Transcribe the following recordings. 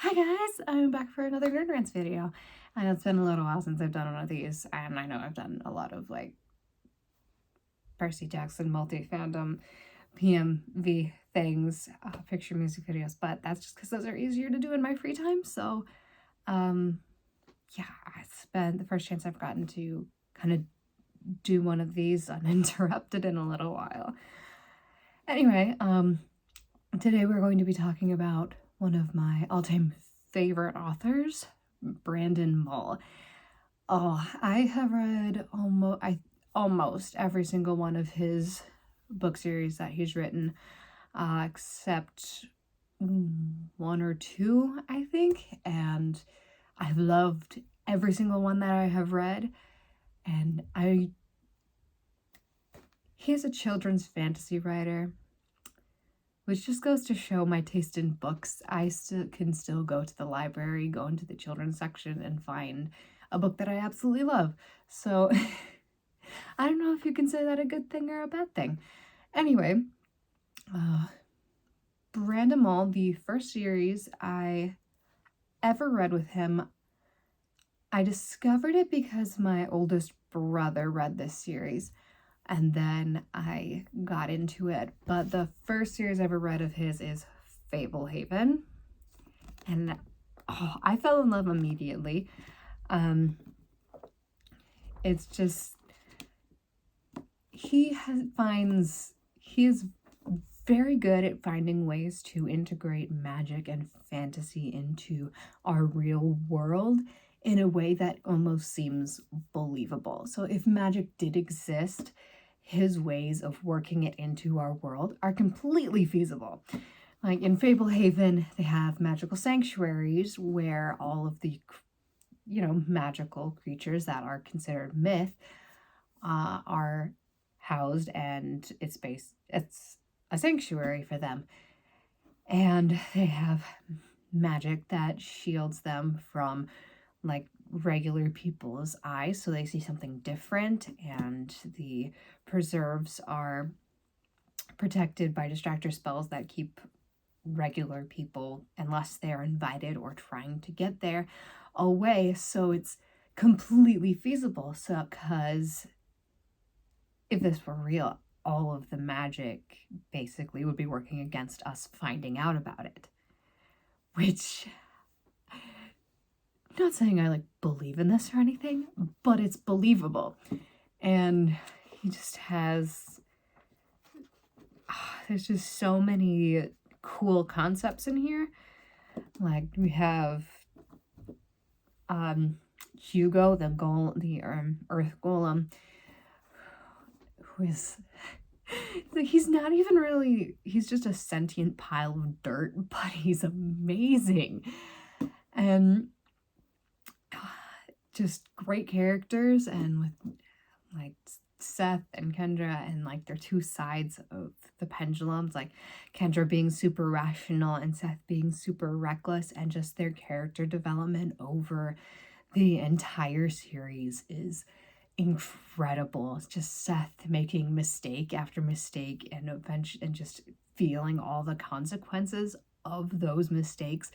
Hi guys, I'm back for another Rants video. I know it's been a little while since I've done one of these, and I know I've done a lot of like Percy Jackson multi-fandom PMV things, picture music videos, but that's just because those are easier to do in my free time. So, yeah, it's been the first chance I've gotten to kind of do one of these uninterrupted in a little while. Anyway, today we're going to be talking about one of my all-time favorite authors, Brandon Mull. Oh, I have read almost every single one of his book series that he's written, except one or two, I think, and I've loved every single one that I have read. And he is a children's fantasy writer, which just goes to show my taste in books. I can still go to the library, go into the children's section, and find a book that I absolutely love. So I don't know if you can say that a good thing or a bad thing. Anyway, Brandon Mull, the first series I ever read with him, I discovered it because my oldest brother read this series, and then I got into it. But the first series I ever read of his is Fablehaven, and I fell in love immediately. It's just, he is very good at finding ways to integrate magic and fantasy into our real world in a way that almost seems believable. So if magic did exist, his ways of working it into our world are completely feasible. Like in Fablehaven, they have magical sanctuaries where all of the, magical creatures that are considered myth are housed, and it's a sanctuary for them. And they have magic that shields them from like regular people's eyes, so they see something different, and the preserves are protected by distractor spells that keep regular people, unless they are invited or trying to get there, away. So it's completely feasible. So because if this were real, all of the magic basically would be working against us finding out about it. Which, I'm not saying I believe in this or anything, but it's believable. And he just has, there's just so many cool concepts in here. Like we have Hugo, the Earth Golem, who is, he's not even really, he's just a sentient pile of dirt, but he's amazing. And just great characters, and with like Seth and Kendra, and like their two sides of the pendulums, like Kendra being super rational and Seth being super reckless, and just their character development over the entire series is incredible. It's just Seth making mistake after mistake, and eventually, and just feeling all the consequences of those mistakes,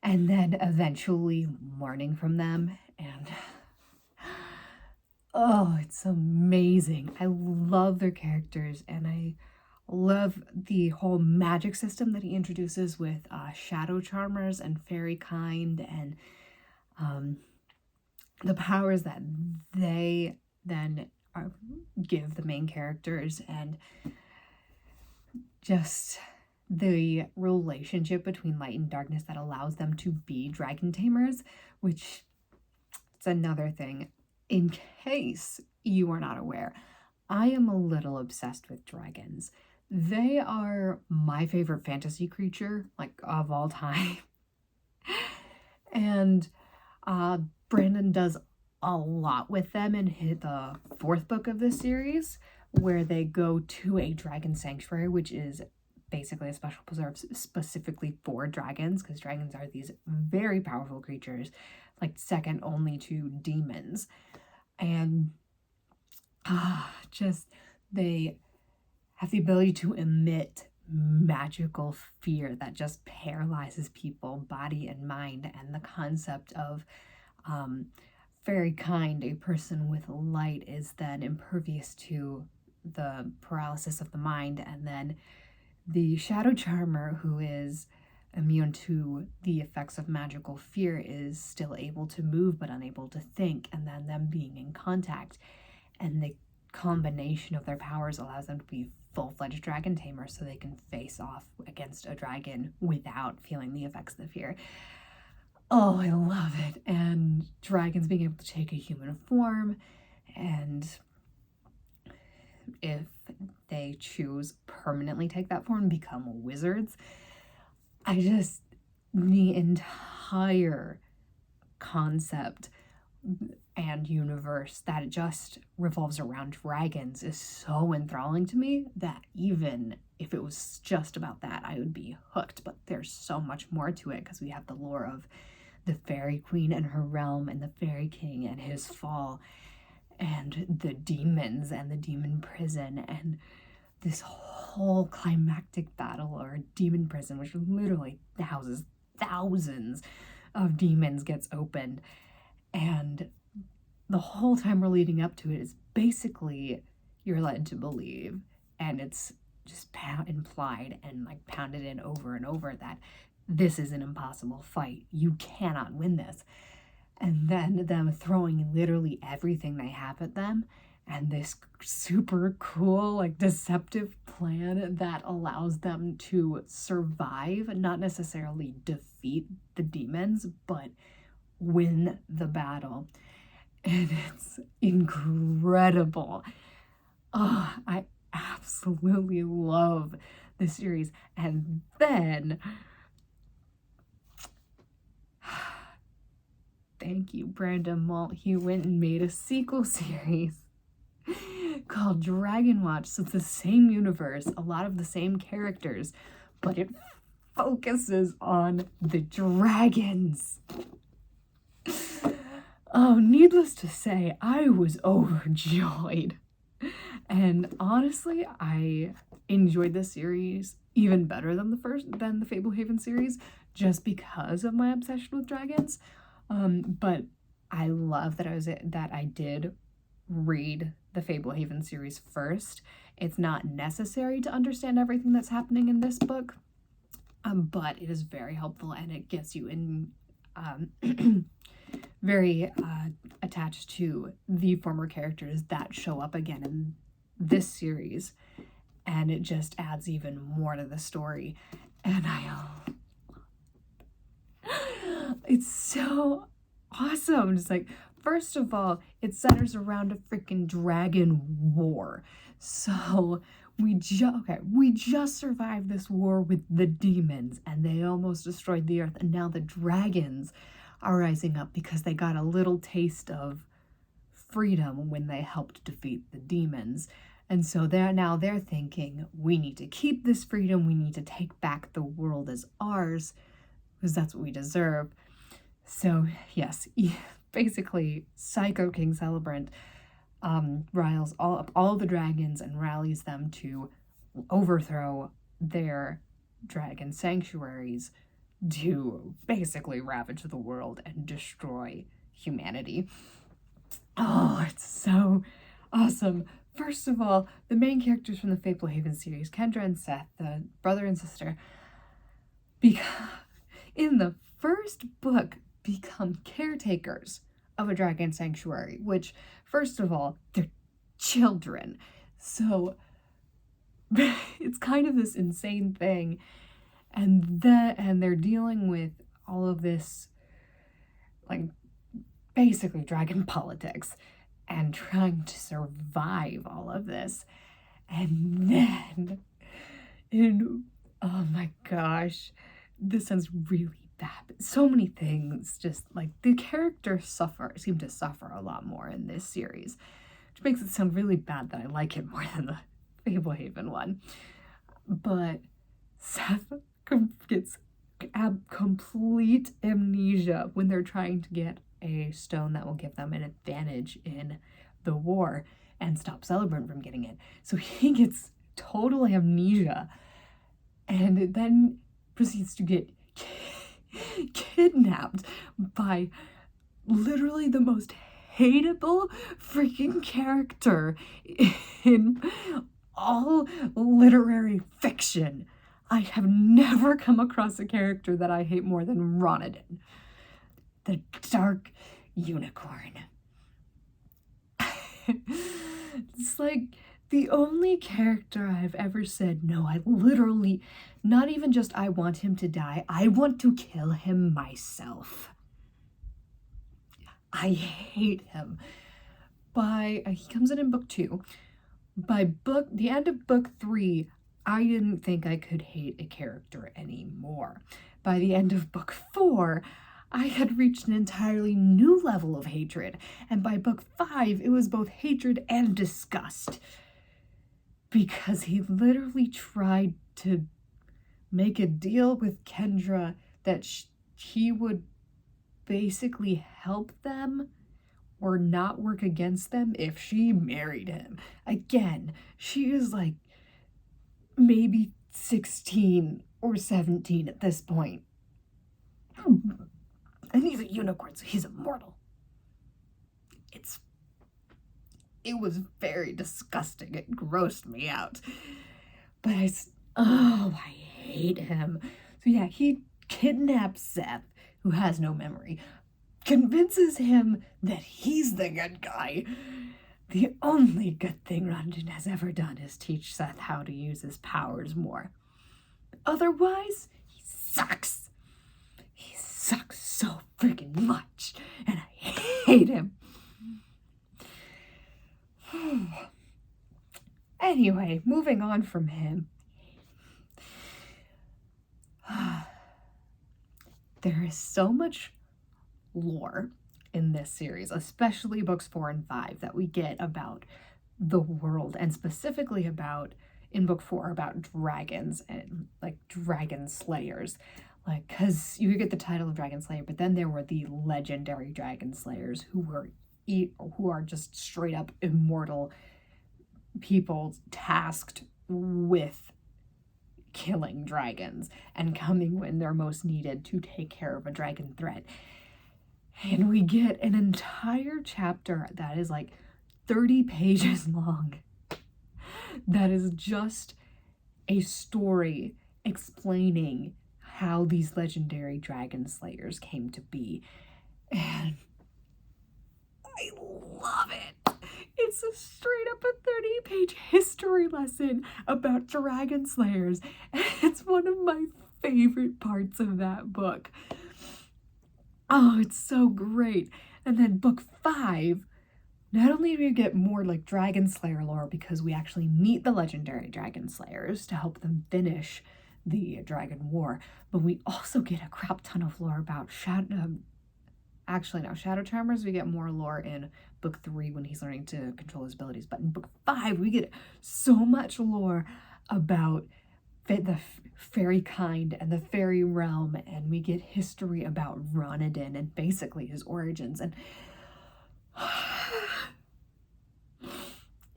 and then eventually learning from them. And oh, it's amazing. I love their characters, and I love the whole magic system that he introduces with shadow charmers and fairy kind, and the powers that they then give the main characters, and just the relationship between light and darkness that allows them to be dragon tamers, which is another thing. In case you are not aware, I am a little obsessed with dragons. They are my favorite fantasy creature, of all time. And Brandon does a lot with them in the fourth book of this series, where they go to a dragon sanctuary, which is basically a special preserve specifically for dragons, because dragons are these very powerful creatures, second only to demons. And just they have the ability to emit magical fear that just paralyzes people, body and mind, and the concept of very kind, a person with light is then impervious to the paralysis of the mind, and then the shadow charmer, who is immune to the effects of magical fear, is still able to move but unable to think, and then them being in contact, and the combination of their powers allows them to be full-fledged dragon tamers, so they can face off against a dragon without feeling the effects of the fear. Oh, I love it. And dragons being able to take a human form, and if they choose, permanently take that form, become wizards. The entire concept and universe that just revolves around dragons is so enthralling to me that even if it was just about that, I would be hooked. But there's so much more to it, because we have the lore of the fairy queen and her realm, and the fairy king and his fall, and the demons and the demon prison, and this whole climactic battle or demon prison, which literally houses thousands of demons, gets opened. And the whole time we're leading up to it is basically you're led to believe, and it's just implied and like pounded in over and over, that this is an impossible fight. You cannot win this. And then them throwing literally everything they have at them, and this super cool, like, deceptive plan that allows them to survive, not necessarily defeat the demons, but win the battle. And it's incredible. Oh, I absolutely love this series. And then thank you, Brandon Mull. He went and made a sequel series called Dragon Watch. So it's the same universe, a lot of the same characters, but it focuses on the dragons. Oh, needless to say, I was overjoyed. And honestly, I enjoyed this series even better than the Fablehaven series, just because of my obsession with dragons. But I love that I did read the Fablehaven series first. It's not necessary to understand everything that's happening in this book, but it is very helpful, and it gets you in very attached to the former characters that show up again in this series, and it just adds even more to the story. And it's so awesome. Just like, first of all, it centers around a freaking dragon war. So we just survived this war with the demons, and they almost destroyed the earth, and now the dragons are rising up because they got a little taste of freedom when they helped defeat the demons. And so they're thinking, we need to keep this freedom, we need to take back the world as ours, because that's what we deserve. So yes, basically Psycho King Celebrant riles all the dragons and rallies them to overthrow their dragon sanctuaries to basically ravage the world and destroy humanity. Oh, it's so awesome. First of all, the main characters from the Fablehaven series, Kendra and Seth, the brother and sister, in the first book, become caretakers of a dragon sanctuary, which, first of all, they're children. So it's kind of this insane thing. And they're dealing with all of this, like, basically dragon politics, and trying to survive all of this. And then, oh my gosh, this sounds really bad. So many things, just like the characters seem to suffer a lot more in this series, which makes it sound really bad that I like it more than the Fablehaven one. But Seth gets complete amnesia when they're trying to get a stone that will give them an advantage in the war and stop Celebrant from getting it. So he gets total amnesia and then proceeds to get kidnapped by literally the most hateable freaking character in all literary fiction. I have never come across a character that I hate more than Ronadin, the dark unicorn. It's like the only character I've ever said, no, I literally, not even just I want him to die, I want to kill him myself. I hate him. He comes in book 2. By the end of book 3, I didn't think I could hate a character anymore. By the end of book 4, I had reached an entirely new level of hatred. And by book 5, it was both hatred and disgust. Because he literally tried to make a deal with Kendra that he would basically help them or not work against them if she married him. Again, she is like maybe 16 or 17 at this point. And he's a unicorn, so he's immortal. It was very disgusting. It grossed me out. But I hate him. So yeah, he kidnaps Seth, who has no memory, convinces him that he's the good guy. The only good thing Ronadin has ever done is teach Seth how to use his powers more. Otherwise, he sucks. He sucks so freaking much, and I hate him. Anyway, moving on from him. There is so much lore in this series, especially books 4 and 5, that we get about the world, and specifically in book 4, about dragons and like dragon slayers. Like, because you get the title of dragon slayer, but then there were the legendary dragon slayers who are just straight up immortal people tasked with killing dragons and coming when they're most needed to take care of a dragon threat. And we get an entire chapter that is like 30 pages long that is just a story explaining how these legendary dragon slayers came to be. And I love it. It's a straight up a 30-page history lesson about dragon slayers. And it's one of my favorite parts of that book. Oh, it's so great. And then book 5, not only do we get more like dragon slayer lore because we actually meet the legendary dragon slayers to help them finish the dragon war, but we also get a crap ton of lore about Shadow Charmers. We get more lore in book 3 when he's learning to control his abilities, but in book 5 we get so much lore about the fairy kind and the fairy realm, and we get history about Ronadin and basically his origins, and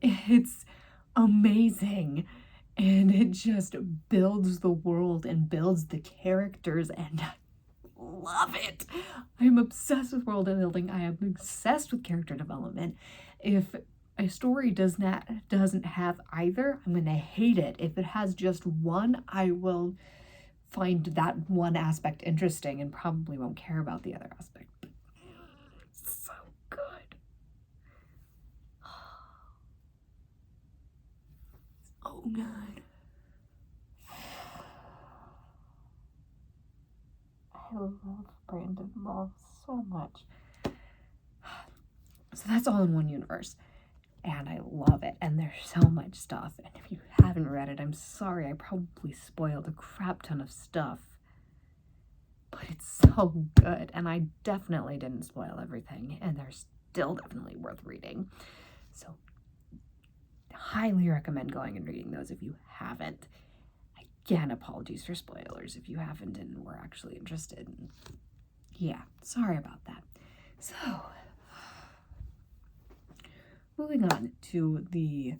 it's amazing. And it just builds the world and builds the characters, and I love it. I'm obsessed with world building. I am obsessed with character development. If a story doesn't have either, I'm gonna hate it. If it has just one, I will find that one aspect interesting and probably won't care about the other aspect. But it's so good. Oh god. I love Brandon Mull so much. So that's all in one universe. And I love it. And there's so much stuff. And if you haven't read it, I'm sorry. I probably spoiled a crap ton of stuff. But it's so good. And I definitely didn't spoil everything. And they're still definitely worth reading. So highly recommend going and reading those if you haven't. Again, apologies for spoilers if you haven't and were actually interested. Yeah, sorry about that. So, moving on to the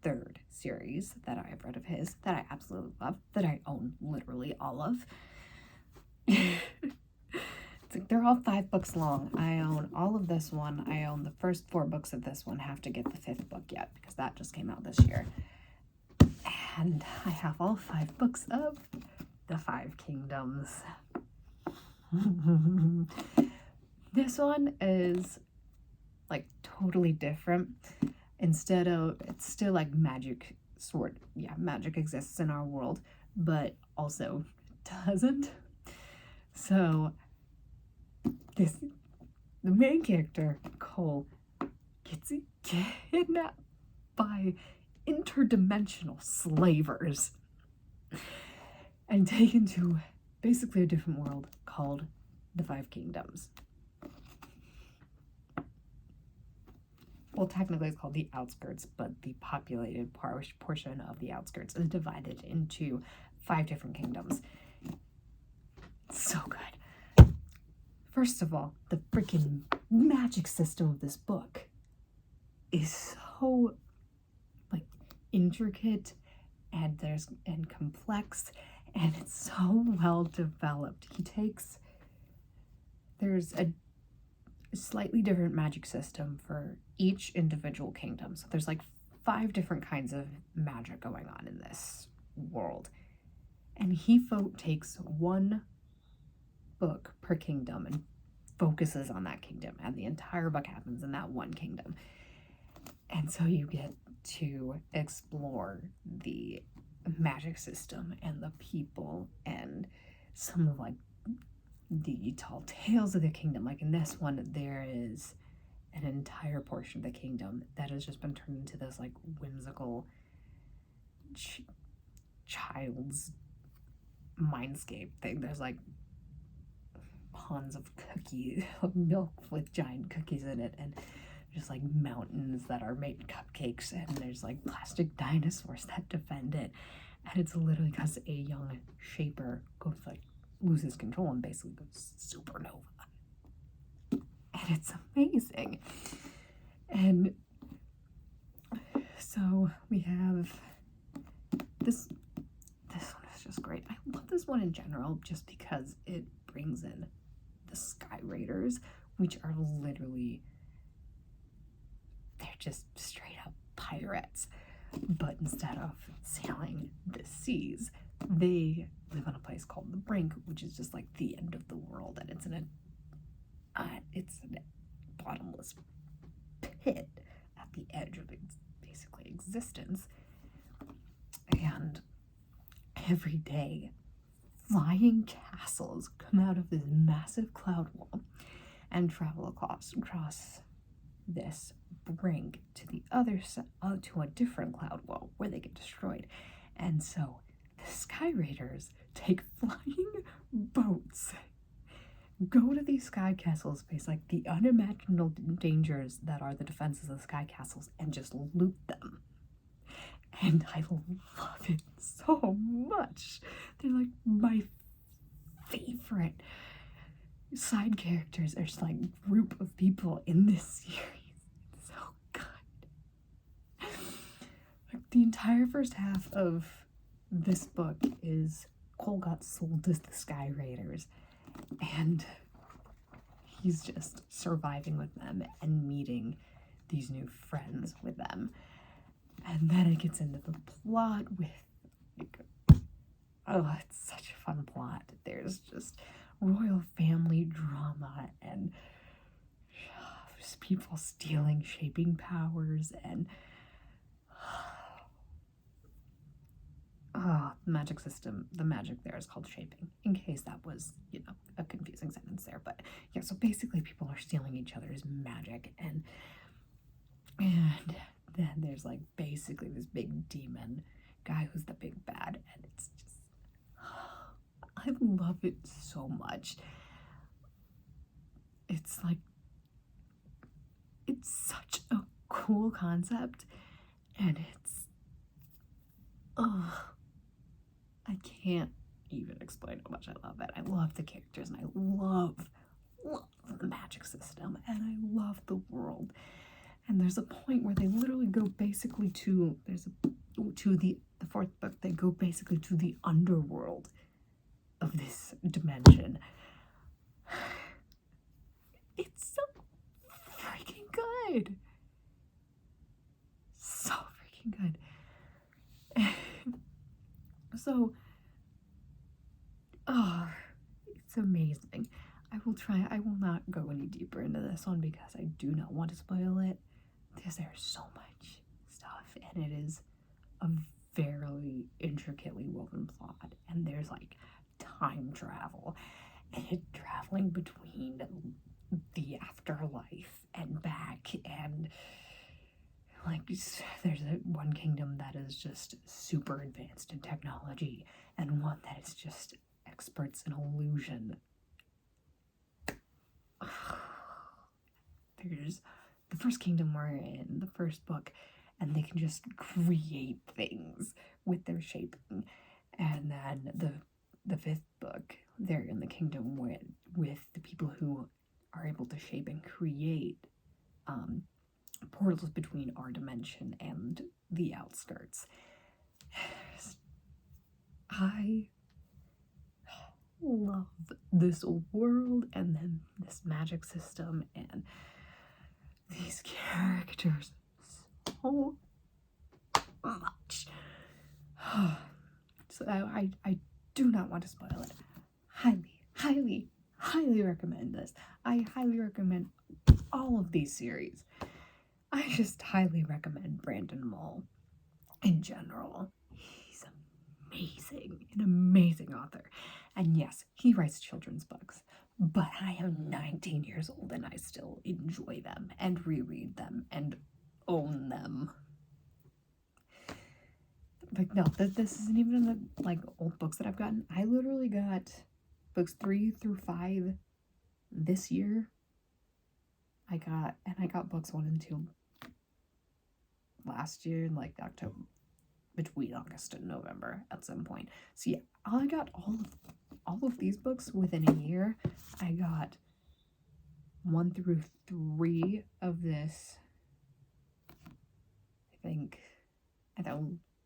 third series that I have read of his that I absolutely love, that I own literally all of. It's like they're all 5 books long. I own all of this one. I own the first 4 books of this one. Have to get the 5th book yet because that just came out this year. And I have all 5 books of the 5 Kingdoms. This one is like totally different. Instead of, it's still like magic magic exists in our world, but also doesn't. So the main character, Cole, gets kidnapped by interdimensional slavers and taken to basically a different world called the 5 Kingdoms. Well, technically it's called the Outskirts, but the populated portion of the Outskirts is divided into 5 different kingdoms. It's so good. First of all, the freaking magic system of this book is so like intricate and complex, and it's so well developed. There's a slightly different magic system for each individual kingdom. So there's like 5 different kinds of magic going on in this world. And he takes 1 book per kingdom and focuses on that kingdom. And the entire book happens in that 1 kingdom. And so you get to explore the magic system and the people and some of like the tall tales of the kingdom. Like in this one, there is an entire portion of the kingdom that has just been turned into this like whimsical child's mindscape thing. There's like ponds of milk with giant cookies in it, and just like mountains that are made cupcakes, and there's like plastic dinosaurs that defend it. And it's literally because a young shaper loses control and basically goes supernova. And it's amazing. And so we have this one is just great. I love this one in general just because it brings in the Sky Raiders, which are literally, they're just straight up pirates. But instead of sailing the seas, they live on a place called the Brink, which is just like the end of the world, and it's a bottomless pit at the edge of basically existence. And every day, flying castles come out of this massive cloud wall and travel across this Brink to the other side, to a different cloud wall where they get destroyed. And so the Sky Raiders take flying boats, go to these sky castles, face like the unimaginable dangers that are the defenses of the sky castles, and just loot them. And I love it so much. They're like my favorite side characters. There's like group of people in this series. It's so good. Like the entire first half of this book is Cole got sold to the Sky Raiders, and he's just surviving with them and meeting these new friends with them. And then it gets into the plot with it's such a fun plot. There's just royal family drama and just people stealing shaping powers, and the magic system, the magic there is called shaping, in case that was, a confusing sentence there. But yeah, so basically people are stealing each other's magic, and then there's like basically this big demon guy who's the big bad, and it's just, I love it so much. It's like, it's such a cool concept, and it's, I can't even explain how much I love it. I love the characters, and I love the magic system, and I love the world. And there's a point where they literally go basically to the fourth book, they go basically to the underworld of this dimension. It's so freaking good. So freaking good. So, it's amazing. I will not go any deeper into this one because I do not want to spoil it. Because there's so much stuff, and it is a very intricately woven plot. And there's like time travel, and it traveling between the afterlife and back, and like there's one kingdom that is just super advanced in technology, and one that is just experts in illusion. There's the first kingdom we're in the first book, and they can just create things with their shaping. And then the fifth book, they're in the kingdom with the people who are able to shape and create portals between our dimension and the outskirts. I love this world, and then this magic system, and these characters so much. So I do not want to spoil it. Highly recommend this. I highly recommend all of these series. I just highly recommend Brandon Mull in general. He's amazing, an amazing author. And yes, he writes children's books, but I am 19 years old and I still enjoy them and reread them and own them. Like, no, this isn't even in the like old books that I've gotten. I literally got books 3 through 5 this year. I got books 1 and 2 last year, like October, between August and November at some point. So yeah, I got all of these books within a year. I got 1 through 3 of this. I thought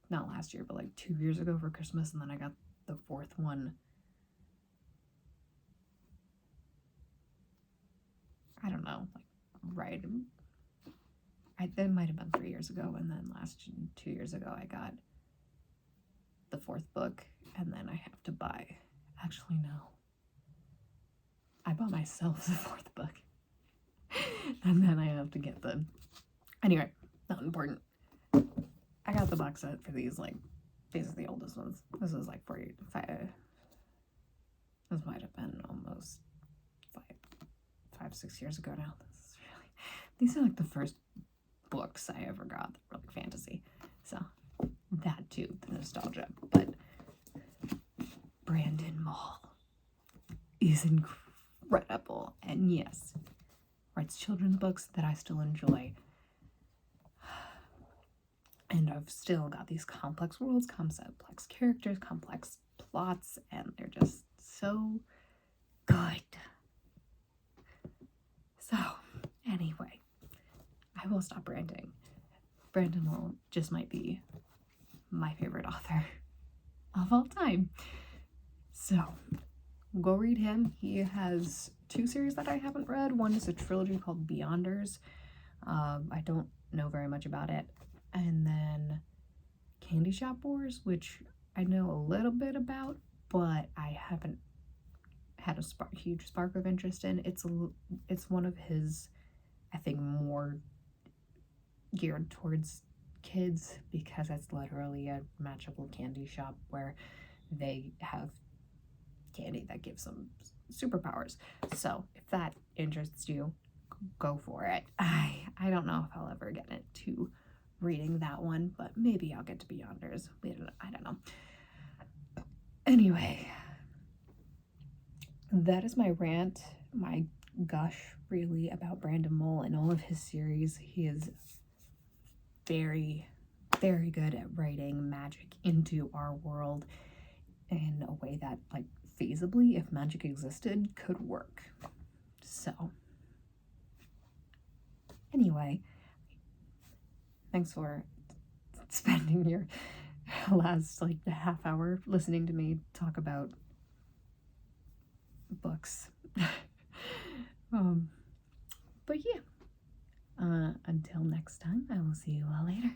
not last year, but like 2 years ago for Christmas, and then I got the 4th one. I don't know, like right. That might have been 3 years ago, and then 2 years ago I got the 4th book, and then I have to buy. Actually, no. I bought myself the 4th book, and then I have to get the. Anyway, not important. I got the box set for these. Like, these are the oldest ones. This was like 45. This might have been almost 6 years ago now. These are like the first books I ever got that were like fantasy. So that too, the nostalgia. But Brandon Mull is incredible, and yes, writes children's books that I still enjoy. And I've still got these complex worlds, complex characters, complex plots, and they're just so good. So, anyway, I will stop ranting. Brandon Mull just might be my favorite author of all time. So, go read him. He has 2 series that I haven't read. One is a trilogy called Beyonders. I don't know very much about it. And then Candy Shop Wars, which I know a little bit about, but I haven't had a huge spark of interest in. It's one of his, I think, more geared towards kids, because it's literally a magical candy shop where they have candy that gives them superpowers. So if that interests you, go for it. I don't know if I'll ever get into reading that one, but maybe I'll get to Beyonders. I don't know. Anyway, that is my rant, my gush really about Brandon Mull and all of his series. He is very, very good at writing magic into our world in a way that, like, feasibly, if magic existed, could work. So, anyway, Thanks for spending your last like half hour listening to me talk about books. um, but yeah, until next time, I will see you all later.